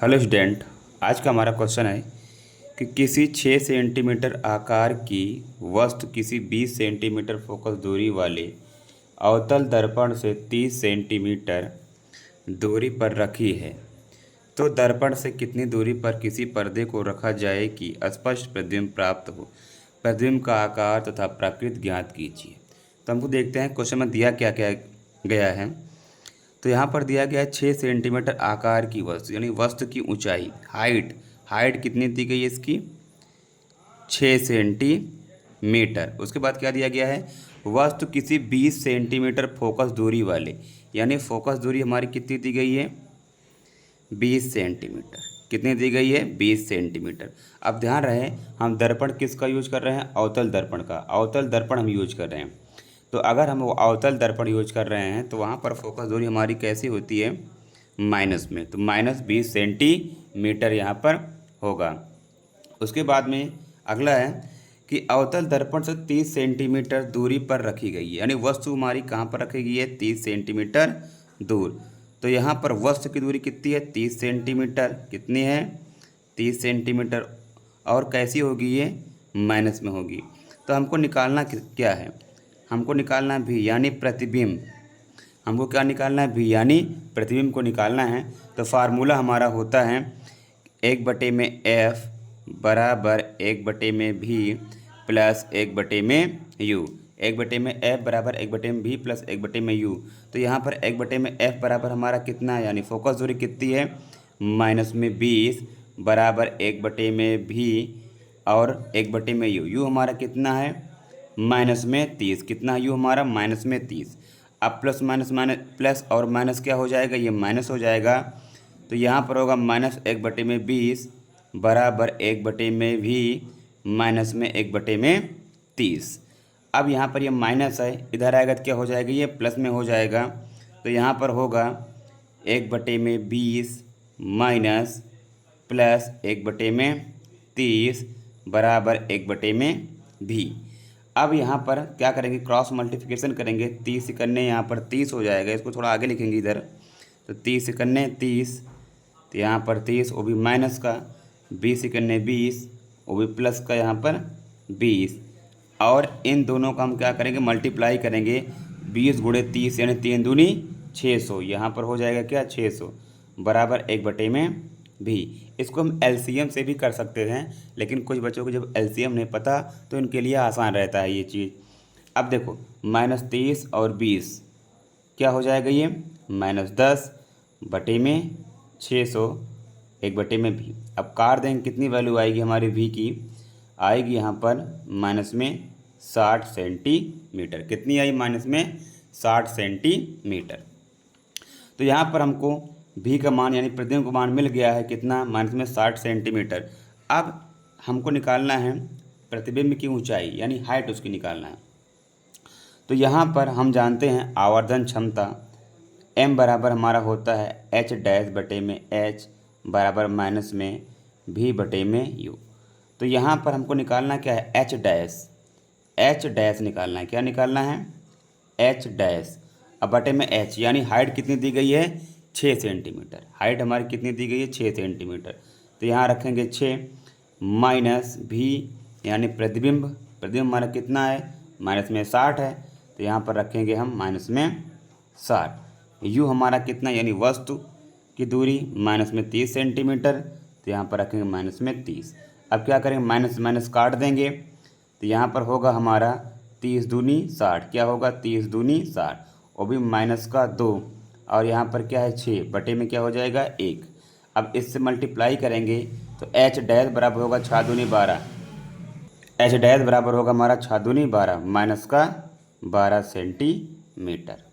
Hello student. आज का हमारा क्वेश्चन है कि किसी 6 सेंटीमीटर आकार की वस्तु किसी 20 सेंटीमीटर फोकस दूरी वाले अवतल दर्पण से 30 सेंटीमीटर दूरी पर रखी है, तो दर्पण से कितनी दूरी पर किसी पर्दे को रखा जाए कि स्पष्ट प्रतिबिंब प्राप्त हो। प्रतिबिंब का आकार तथा प्रकृति ज्ञात कीजिए। तो हमको देखते हैं क्वेश्चन में दिया क्या क्या गया है। तो यहाँ पर दिया गया है 6 सेंटीमीटर आकार की वस्तु, यानी वस्तु की ऊंचाई, हाइट कितनी दी गई है इसकी, 6 सेंटीमीटर। उसके बाद क्या दिया गया है, वस्तु किसी 20 सेंटीमीटर फोकस दूरी वाले, यानी फोकस दूरी हमारी कितनी दी गई है, 20 सेंटीमीटर। कितनी दी गई है, 20 सेंटीमीटर। अब ध्यान रहे हम दर्पण किसका यूज कर रहे हैं, अवतल दर्पण का। अवतल दर्पण हम यूज कर रहे हैं। तो अगर हम वो अवतल दर्पण यूज कर रहे हैं तो वहाँ पर फोकस दूरी हमारी कैसी होती है, माइनस में। तो -20 सेंटीमीटर यहाँ पर होगा। उसके बाद में अगला है कि अवतल दर्पण से 30 सेंटीमीटर दूरी पर रखी गई है, यानी वस्तु हमारी कहाँ पर रखी गई है, 30 सेंटीमीटर दूर। तो यहाँ पर वस्तु की दूरी कितनी है, 30 सेंटीमीटर। कितनी है, 30 सेंटीमीटर। और कैसी होगी ये, माइनस में होगी। तो हमको निकालना क्या है, हमको निकालना है भी, यानी प्रतिबिंब। हमको क्या निकालना है, भी यानी प्रतिबिंब को निकालना है। तो फार्मूला हमारा होता है 1/F बराबर 1/V प्लस 1/U। 1/F बराबर 1/V प्लस 1/U। तो यहाँ पर 1/F बराबर हमारा कितना है, यानी फोकस दूरी कितनी है, -20 बराबर 1/V और 1/U। U हमारा कितना है, -30। कितना यू हमारा, -30। अब प्लस माइनस माइनस प्लस और माइनस क्या हो जाएगा, ये माइनस हो जाएगा। तो यहाँ पर होगा -1/20 बराबर 1/V माइनस में 1/30। अब यहाँ पर ये माइनस है, इधर आएगा तो क्या हो जाएगा, ये प्लस में हो जाएगा। तो यहाँ पर होगा 1/20 माइनस प्लस 1/30 बराबर 1/V। अब यहाँ पर क्या करेंगे, क्रॉस मल्टीप्लिकेशन करेंगे। 30 इकन्ने यहाँ पर 30 हो जाएगा, इसको थोड़ा आगे लिखेंगे इधर। तो 30 इकन्ने 30, तो यहाँ पर 30 वो भी माइनस का, 20 इकन्ने 20 वो भी प्लस का, यहाँ पर 20। और इन दोनों का हम क्या करेंगे, मल्टीप्लाई करेंगे। 20 गुणे 30 यानी 3 दूनी 600। यहाँ पर हो जाएगा क्या, 600 बराबर 1/V। इसको हम एलसीएम से भी कर सकते हैं, लेकिन कुछ बच्चों को जब एलसीएम नहीं पता तो इनके लिए आसान रहता है ये चीज़। अब देखो -30 और 20 क्या हो जाएगा, ये -10/600 1/V। अब काट देंगे, कितनी वैल्यू आएगी हमारी v की, आएगी यहाँ पर -60 सेंटीमीटर। कितनी आई, -60 सेंटीमीटर। तो यहाँ पर हमको भी का मान यानी प्रतिबिंब का मान मिल गया है, कितना, -60 सेंटीमीटर। अब हमको निकालना है प्रतिबिंब की ऊंचाई, यानी हाइट उसकी निकालना है। तो यहाँ पर हम जानते हैं आवर्धन क्षमता m बराबर हमारा होता है H' बराबर -V/U। तो यहाँ पर हमको निकालना क्या है, H' निकालना है। क्या निकालना है, H'। अब बटे में H, यानी हाइट कितनी दी गई है, 6 सेंटीमीटर। हाइट हमारी कितनी दी गई है, 6 सेंटीमीटर। तो यहाँ रखेंगे 6 माइनस V, यानी प्रतिबिंब हमारा कितना है, माइनस में 60 है। तो यहाँ पर रखेंगे हम -60। U हमारा कितना, यानी वस्तु की दूरी -30 सेंटीमीटर। तो यहाँ पर रखेंगे -30। अब क्या करेंगे, माइनस माइनस काट देंगे। तो यहाँ पर होगा हमारा 30 दूनी 60। क्या होगा, 30 दूनी 60, वो भी माइनस का 2। और यहाँ पर क्या है, 6 बटे में क्या हो जाएगा, 1। अब इससे मल्टीप्लाई करेंगे तो H' बराबर होगा 6 दूनी 12। H' बराबर होगा हमारा 6 दूनी 12 -12 सेंटीमीटर।